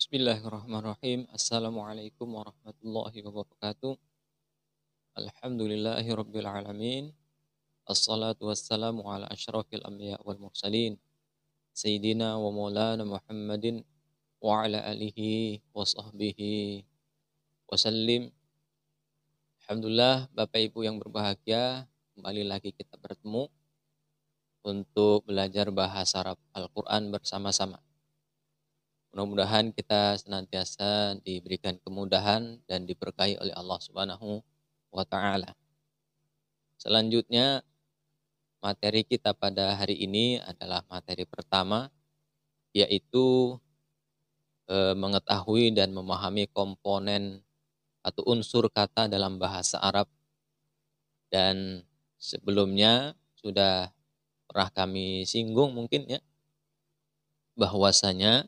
Bismillahirrahmanirrahim. Assalamualaikum warahmatullahi wabarakatuh. Alhamdulillahi rabbil alamin. Assalatu wassalamu ala asyrafil anbiya wal mursalin. Sayyidina wa maulana Muhammadin wa ala alihi wa sahbihi wasallim. Alhamdulillah, Bapak Ibu yang berbahagia, kembali lagi kita bertemu untuk belajar bahasa Arab Al-Quran bersama-sama. Mudah-mudahan kita senantiasa diberikan kemudahan dan diberkahi oleh Allah Subhanahu wa Ta'ala. Selanjutnya, materi kita pada hari ini adalah materi pertama, yaitu mengetahui dan memahami komponen atau unsur kata dalam bahasa Arab. Dan sebelumnya sudah pernah kami singgung mungkin ya, bahwasanya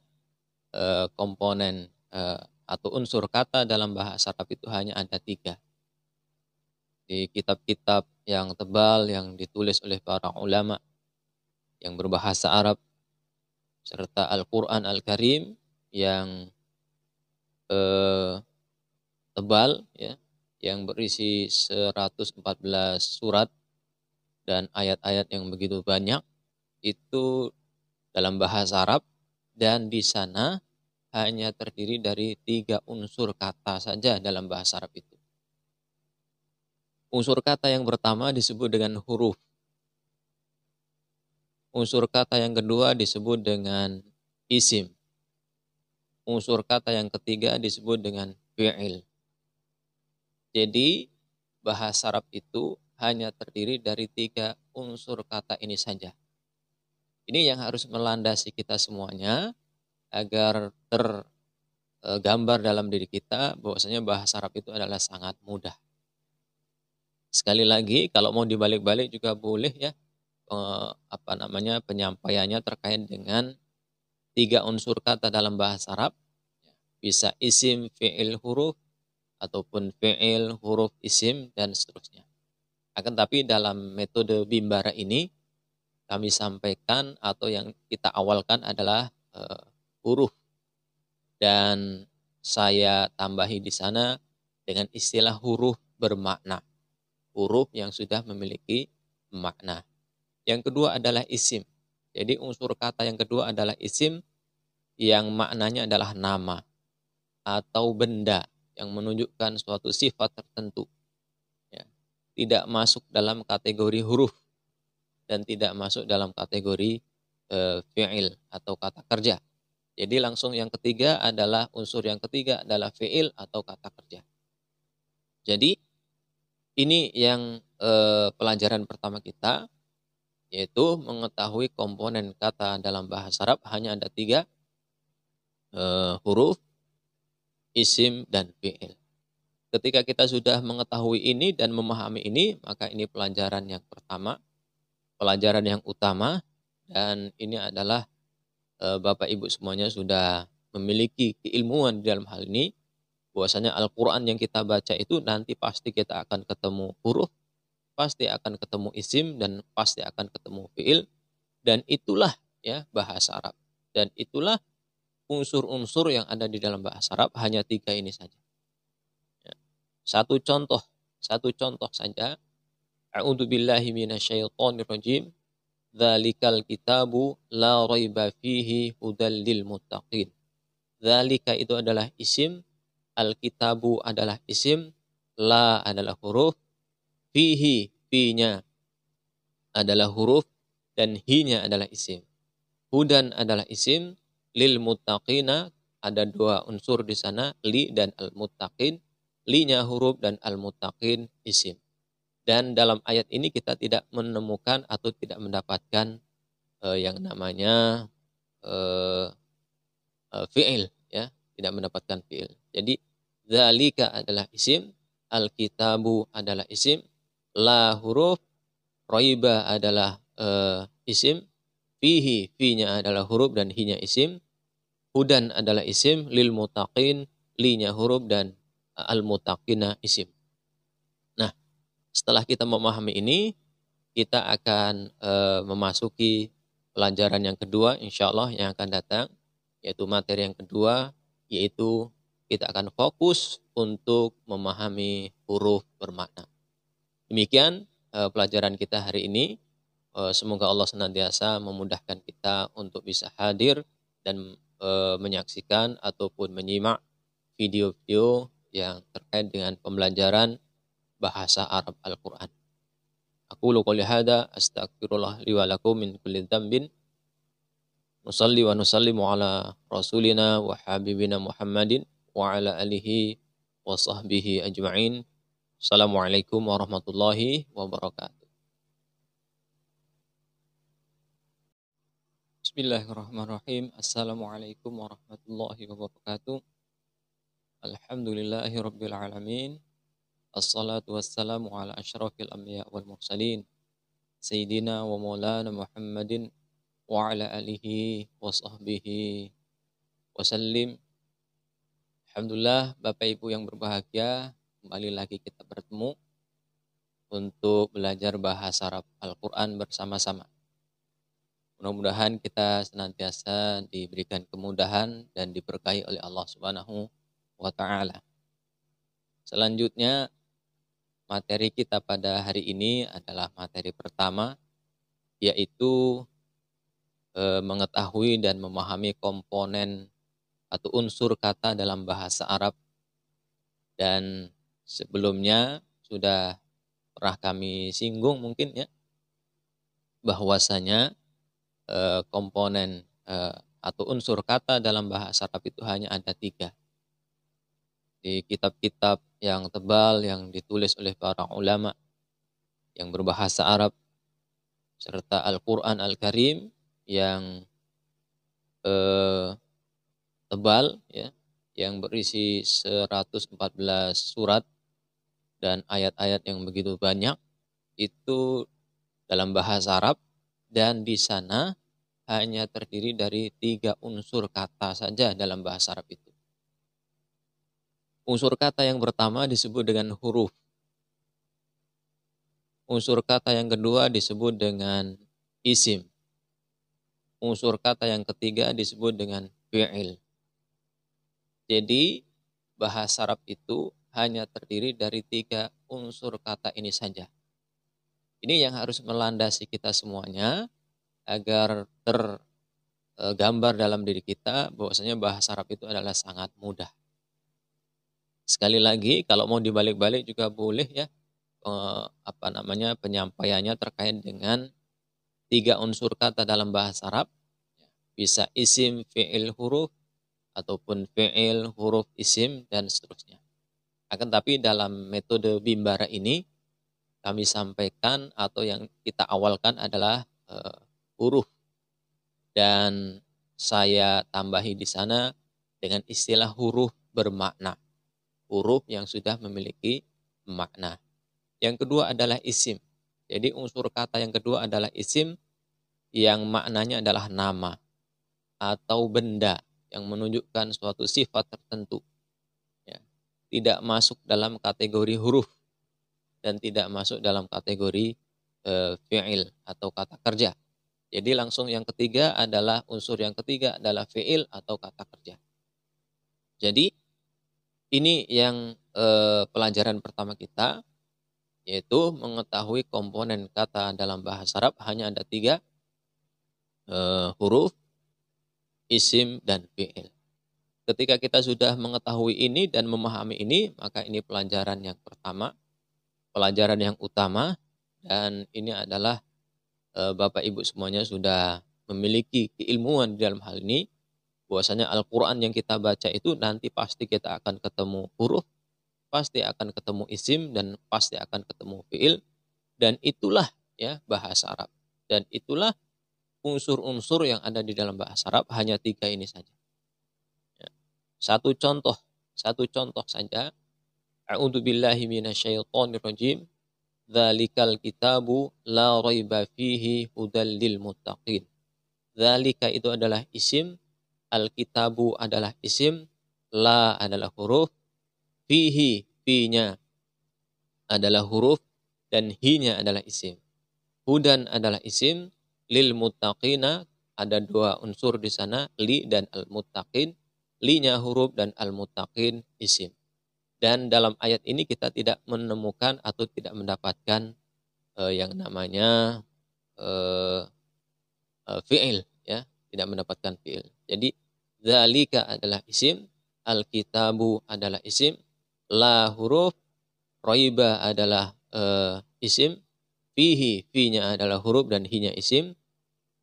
komponen atau unsur kata dalam bahasa Arab itu hanya ada 3. Di kitab-kitab yang tebal yang ditulis oleh para ulama yang berbahasa Arab serta Al-Quran Al-Karim yang tebal ya, yang berisi 114 surat dan ayat-ayat yang begitu banyak, itu dalam bahasa Arab. Dan di sana hanya terdiri dari 3 unsur kata saja dalam bahasa Arab itu. Unsur kata yang pertama disebut dengan huruf. Unsur kata yang kedua disebut dengan isim. Unsur kata yang ketiga disebut dengan fi'il. Jadi bahasa Arab itu hanya terdiri dari 3 unsur kata ini saja. Ini yang harus melandasi kita semuanya agar tergambar dalam diri kita bahwasanya bahasa Arab itu adalah sangat mudah. Sekali lagi, kalau mau dibalik-balik juga boleh ya, penyampaiannya terkait dengan 3 unsur kata dalam bahasa Arab. Bisa isim, fi'il, huruf, ataupun fi'il, huruf, isim, dan seterusnya. Akan tapi dalam metode Bimbara ini kami sampaikan atau yang kita awalkan adalah huruf, dan saya tambahi di sana dengan istilah huruf bermakna, huruf yang sudah memiliki makna. Yang kedua adalah isim. Jadi unsur kata yang kedua adalah isim yang maknanya adalah nama atau benda yang menunjukkan suatu sifat tertentu. Ya. Tidak masuk dalam kategori huruf dan tidak masuk dalam kategori fi'il atau kata kerja. Jadi langsung yang ketiga adalah unsur yang ketiga adalah fi'il atau kata kerja. Jadi ini yang pelajaran pertama kita, yaitu mengetahui komponen kata dalam bahasa Arab hanya ada 3, huruf, isim, dan fi'il. Ketika kita sudah mengetahui ini dan memahami ini, maka ini pelajaran yang pertama, pelajaran yang utama, dan ini adalah Bapak Ibu semuanya sudah memiliki keilmuan di dalam hal ini, bahwasanya Al-Quran yang kita baca itu nanti pasti kita akan ketemu huruf, pasti akan ketemu isim, dan pasti akan ketemu fi'il, dan itulah ya bahasa Arab. Dan itulah unsur-unsur yang ada di dalam bahasa Arab, hanya 3 ini saja. Ya. Satu contoh saja. A'udzubillahi minasyaitonirrajim. Dzalikal kitabu la raiba fihi hudal lil muttaqin. Dzalika itu adalah isim, al-kitabu adalah isim, la adalah huruf, fihi, fi-nya adalah huruf, dan hi-nya adalah isim. Hudan adalah isim, lil muttaqina ada 2 unsur di sana, li dan al-muttaqin. Li-nya huruf dan al-muttaqin isim. Dan dalam ayat ini kita tidak menemukan atau tidak mendapatkan yang namanya fi'il, ya, tidak mendapatkan fi'il. Jadi dzalika adalah isim, al-kitabu adalah isim, la huruf, raiba adalah isim, fihi, fi-nya adalah huruf dan hi-nya isim, hudan adalah isim, lil muttaqin, li-nya huruf dan al-muttaqina isim. Nah, setelah kita memahami ini, kita akan memasuki pelajaran yang kedua, insya Allah yang akan datang, yaitu materi yang kedua, yaitu kita akan fokus untuk memahami huruf bermakna. Demikian pelajaran kita hari ini. Semoga Allah senantiasa memudahkan kita untuk bisa hadir dan menyaksikan ataupun menyimak video-video yang terkait dengan pembelajaran bahasa Arab Al-Quran. Aqulu qouli hadza astaghfirullah li wa lakum min kulli dzambin. Nusalli wa nusallimu ala rasulina wa habibina Muhammadin wa ala alihi wa sahbihi ajma'in. Assalamualaikum warahmatullahi wabarakatuh. Bismillahirrahmanirrahim. Assalamualaikum warahmatullahi wabarakatuh. Alhamdulillahi rabbil alamin. Assalatu wassalamu ala asyrafil anbiya wal mursalin. Sayyidina wa maulana Muhammadin wa ala alihi wa sahbihi wasallim. Alhamdulillah, Bapak Ibu yang berbahagia, kembali lagi kita bertemu untuk belajar bahasa Arab Al-Quran bersama-sama. Mudah-mudahan kita senantiasa diberikan kemudahan dan diberkahi oleh Allah Subhanahu wa Ta'ala. Selanjutnya, materi kita pada hari ini adalah materi pertama, yaitu mengetahui dan memahami komponen atau unsur kata dalam bahasa Arab. Dan sebelumnya sudah pernah kami singgung mungkin ya, bahwasanya komponen atau unsur kata dalam bahasa Arab itu hanya ada 3. Di kitab-kitab yang tebal yang ditulis oleh para ulama yang berbahasa Arab serta Al-Quran Al-Karim yang tebal ya, yang berisi 114 surat dan ayat-ayat yang begitu banyak, itu dalam bahasa Arab, dan di sana hanya terdiri dari 3 unsur kata saja dalam bahasa Arab itu. Unsur kata yang pertama disebut dengan huruf. Unsur kata yang kedua disebut dengan isim. Unsur kata yang ketiga disebut dengan fi'il. Jadi bahasa Arab itu hanya terdiri dari 3 unsur kata ini saja. Ini yang harus melandasi kita semuanya agar tergambar dalam diri kita bahwasanya bahasa Arab itu adalah sangat mudah. Sekali lagi, kalau mau dibalik-balik juga boleh ya, penyampaiannya terkait dengan 3 unsur kata dalam bahasa Arab. Bisa isim, fi'il, huruf, ataupun fi'il, huruf, isim, dan seterusnya. Akan tapi dalam metode Bimbara ini, kami sampaikan atau yang kita awalkan adalah huruf. Dan saya tambahi di sana dengan istilah huruf bermakna. Huruf yang sudah memiliki makna. Yang kedua adalah isim. Jadi unsur kata yang kedua adalah isim yang maknanya adalah nama atau benda yang menunjukkan suatu sifat tertentu. Ya. Tidak masuk dalam kategori huruf dan tidak masuk dalam kategori fi'il atau kata kerja. Jadi langsung yang ketiga adalah unsur yang ketiga adalah fi'il atau kata kerja. Jadi ini yang pelajaran pertama kita, yaitu mengetahui komponen kata dalam bahasa Arab hanya ada 3, huruf, isim, dan fi'il. Ketika kita sudah mengetahui ini dan memahami ini, maka ini pelajaran yang pertama, pelajaran yang utama, dan ini adalah Bapak Ibu semuanya sudah memiliki keilmuan di dalam hal ini, bahwasanya Al-Quran yang kita baca itu nanti pasti kita akan ketemu huruf, pasti akan ketemu isim, dan pasti akan ketemu fi'il, dan itulah ya bahasa Arab. Dan itulah unsur-unsur yang ada di dalam bahasa Arab, hanya 3 ini saja. Ya. Satu contoh saja. A'udzubillahi minasyaitonirrajim. Dzalikal kitabu la raiba fihi hudal lil muttaqin. Dzalika itu adalah isim, al-kitabu adalah isim, la adalah huruf, fihi, fi-nya adalah huruf, dan hi-nya adalah isim. Hudan adalah isim, lil muttaqina ada 2 unsur di sana, li dan al-muttaqin. li-nya huruf dan al-muttaqin isim. Dan dalam ayat ini kita tidak menemukan atau tidak mendapatkan yang namanya fi'il, ya, tidak mendapatkan fi'il. Jadi dzalika adalah isim, al-kitabu adalah isim, la huruf, raiba adalah isim, fihi, fi-nya adalah huruf dan hi-nya isim,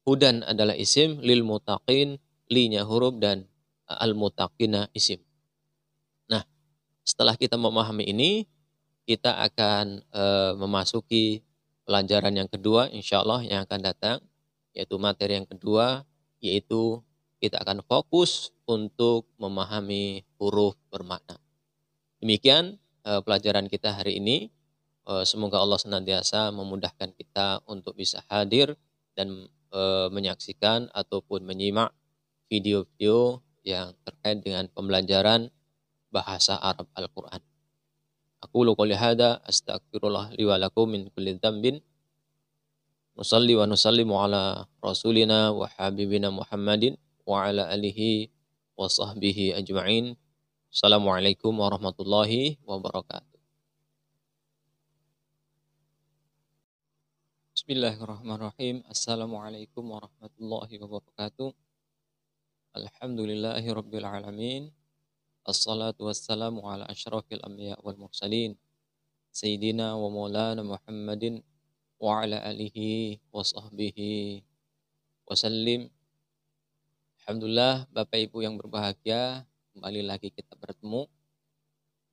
hudan adalah isim, lil muttaqin, li-nya huruf dan al-muttaqina isim. Nah, setelah kita memahami ini, kita akan memasuki pelajaran yang kedua insyaallah yang akan datang, yaitu materi yang kedua, yaitu kita akan fokus untuk memahami huruf bermakna. Demikian pelajaran kita hari ini. Semoga Allah senantiasa memudahkan kita untuk bisa hadir dan menyaksikan ataupun menyimak video-video yang terkait dengan pembelajaran bahasa Arab Al-Quran. Aqulu qouli hadza astaghfirullah li wa lakum min kulli dzambin. Nusalli wa nusallimu ala rasulina wa habibina Muhammadin wa ala alihi wa sahbihi ajma'in. Assalamualaikum warahmatullahi wabarakatuh. Bismillahirrahmanirrahim. Assalamualaikum warahmatullahi wabarakatuh. Alhamdulillahi rabbil alamin. Assalatu wassalamu ala asyrafil anbiya wal mursalin. Sayyidina wa maulana Muhammadin wa ala alihi wa sahbihi wasallim. Alhamdulillah, Bapak Ibu yang berbahagia, kembali lagi kita bertemu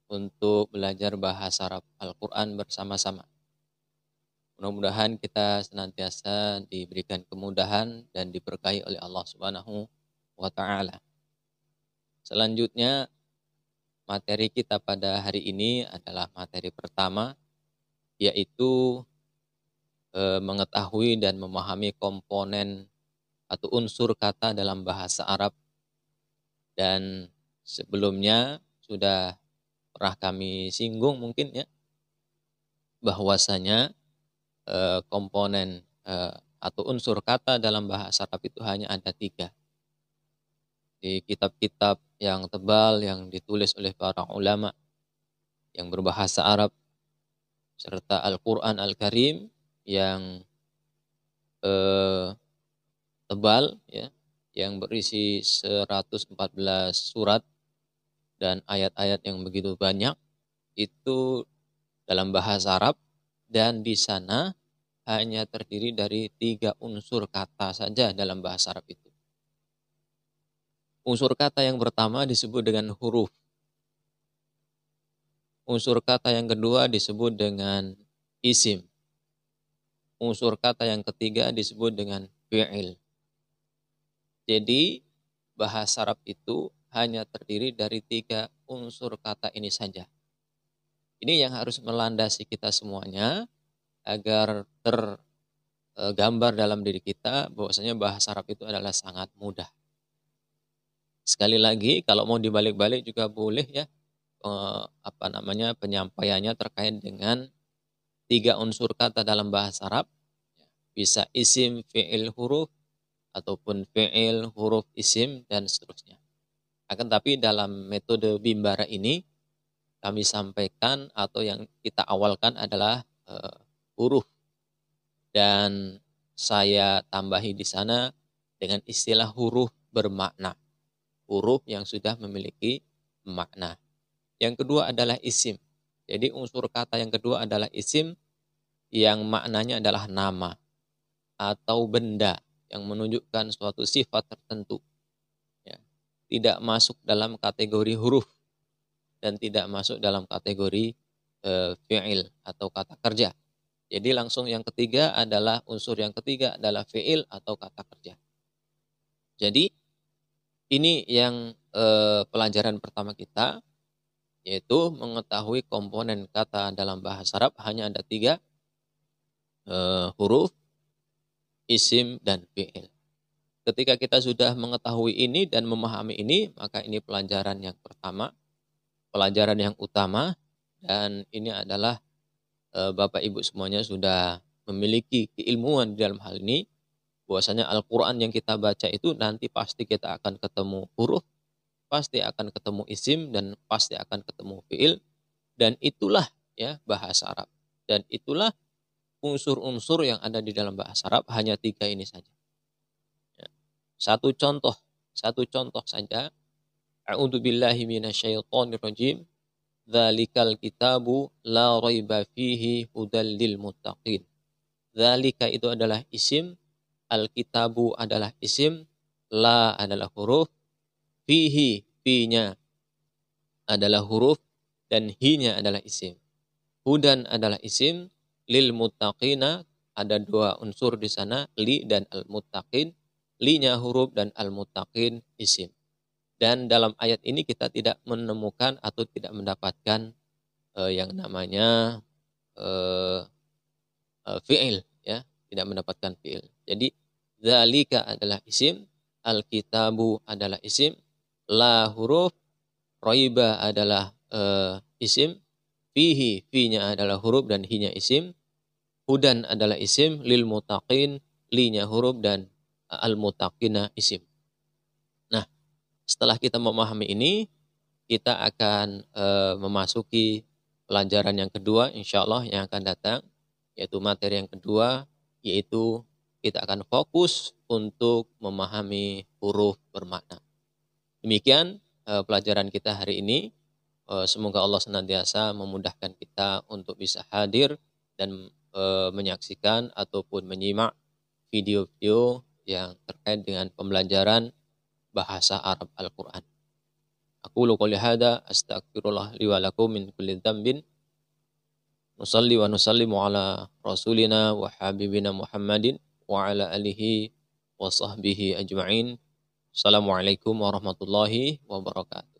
untuk belajar bahasa Arab Al-Quran bersama-sama. Mudah-mudahan kita senantiasa diberikan kemudahan dan diberkahi oleh Allah Subhanahu wa Ta'ala. Selanjutnya, materi kita pada hari ini adalah materi pertama, yaitu mengetahui dan memahami komponen atau unsur kata dalam bahasa Arab. Dan sebelumnya sudah pernah kami singgung mungkin ya, bahwasanya komponen atau unsur kata dalam bahasa Arab itu hanya ada 3. Di kitab-kitab yang tebal yang ditulis oleh para ulama yang berbahasa Arab, serta Al-Quran Al-Karim yang tebal ya, yang berisi 114 surat dan ayat-ayat yang begitu banyak, itu dalam bahasa Arab, dan di sana hanya terdiri dari 3 unsur kata saja dalam bahasa Arab itu. Unsur kata yang pertama disebut dengan huruf. Unsur kata yang kedua disebut dengan isim. Unsur kata yang ketiga disebut dengan fi'il. Jadi bahasa Arab itu hanya terdiri dari 3 unsur kata ini saja. Ini yang harus melandasi kita semuanya agar tergambar dalam diri kita bahwasanya bahasa Arab itu adalah sangat mudah. Sekali lagi, kalau mau dibalik-balik juga boleh ya, penyampaiannya terkait dengan 3 unsur kata dalam bahasa Arab. Bisa isim, fi'il, huruf, ataupun fi'il, huruf, isim, dan seterusnya. Akan tapi dalam metode Bimbara ini, kami sampaikan atau yang kita awalkan adalah huruf. Dan saya tambahi di sana dengan istilah huruf bermakna. Huruf yang sudah memiliki makna. Yang kedua adalah isim. Jadi unsur kata yang kedua adalah isim yang maknanya adalah nama atau benda yang menunjukkan suatu sifat tertentu. Ya. Tidak masuk dalam kategori huruf dan tidak masuk dalam kategori fi'il atau kata kerja. Jadi langsung yang ketiga adalah unsur yang ketiga adalah fi'il atau kata kerja. Jadi ini yang pelajaran pertama kita, yaitu mengetahui komponen kata dalam bahasa Arab hanya ada 3, huruf, isim, dan fi'il. Ketika kita sudah mengetahui ini dan memahami ini, maka ini pelajaran yang pertama, pelajaran yang utama, dan ini adalah Bapak Ibu semuanya sudah memiliki keilmuan di dalam hal ini, bahwasanya Al-Quran yang kita baca itu nanti pasti kita akan ketemu huruf, pasti akan ketemu isim dan pasti akan ketemu fi'il, dan itulah ya bahasa Arab. Dan itulah unsur-unsur yang ada di dalam bahasa Arab, hanya 3 ini saja. Ya. Satu contoh saja. A'udzubillahi minasyaitonirrajim. Dzalikal kitabu la raiba fihi hudal lil muttaqin. Dzalika itu adalah isim, al-kitabu adalah isim, la adalah huruf, fihi, fi-nya adalah huruf, dan hi-nya adalah isim. Hudan adalah isim, lil muttaqina ada 2 unsur di sana, li dan al-muttaqin. Li-nya huruf dan al-muttaqin isim. Dan dalam ayat ini kita tidak menemukan atau tidak mendapatkan yang namanya fi'il, ya, tidak mendapatkan fi'il. Jadi zalika adalah isim, al-kitabu adalah isim, la huruf, raiba adalah isim, fihi, fi-nya adalah huruf dan hi-nya isim, hudan adalah isim, lil muttaqin, li-nya huruf dan al-muttaqina isim. Nah, setelah kita memahami ini, kita akan memasuki pelajaran yang kedua insyaallah yang akan datang, yaitu materi yang kedua, yaitu kita akan fokus untuk memahami huruf bermakna. Demikian pelajaran kita hari ini. Semoga Allah senantiasa memudahkan kita untuk bisa hadir dan menyaksikan ataupun menyimak video-video yang terkait dengan pembelajaran bahasa Arab Al-Quran. Aqulu qouli hadza astaghfirullah li wa lakum min kulli dzambin. Nusalli wa nusallimu ala rasulina wa habibina Muhammadin wa ala alihi wa sahbihi ajma'in. Assalamualaikum warahmatullahi wabarakatuh.